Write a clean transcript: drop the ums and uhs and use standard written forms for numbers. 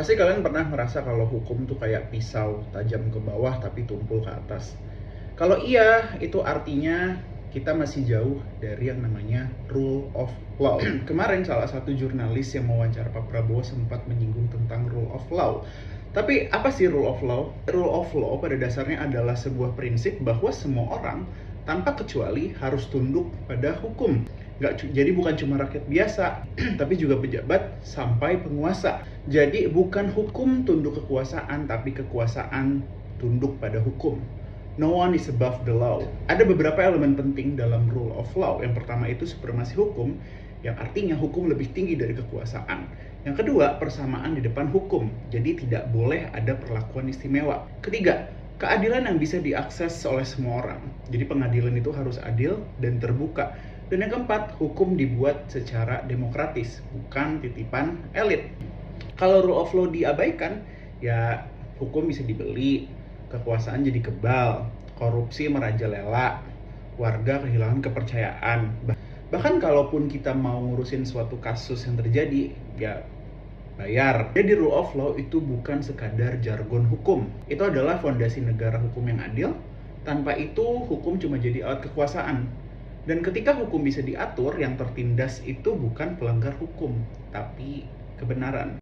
Pasti kalian pernah ngerasa kalau hukum tuh kayak pisau, tajam ke bawah tapi tumpul ke atas. Kalau iya, itu artinya kita masih jauh dari yang namanya rule of law. Kemarin salah satu jurnalis yang mewawancara Pak Prabowo sempat menyinggung tentang rule of law. Tapi apa sih rule of law? Rule of law pada dasarnya adalah sebuah prinsip bahwa semua orang tanpa kecuali harus tunduk pada hukum. Jadi bukan cuma rakyat biasa, tapi juga pejabat sampai penguasa. Jadi bukan hukum tunduk kekuasaan, tapi kekuasaan tunduk pada hukum. No one is above the law. Ada beberapa elemen penting dalam rule of law. Yang pertama itu supremasi hukum, yang artinya hukum lebih tinggi dari kekuasaan. Yang kedua, persamaan di depan hukum. Jadi tidak boleh ada perlakuan istimewa. Ketiga, keadilan yang bisa diakses oleh semua orang. Jadi pengadilan itu harus adil dan terbuka. Dan yang keempat, hukum dibuat secara demokratis, bukan titipan elit. Kalau rule of law diabaikan, ya hukum bisa dibeli, kekuasaan jadi kebal, korupsi merajalela, warga kehilangan kepercayaan. Bahkan kalaupun kita mau ngurusin suatu kasus yang terjadi, ya bayar. Jadi rule of law itu bukan sekadar jargon hukum. Itu adalah fondasi negara hukum yang adil. Tanpa itu, hukum cuma jadi alat kekuasaan. Dan ketika hukum bisa diatur, yang tertindas itu bukan pelanggar hukum, tapi kebenaran.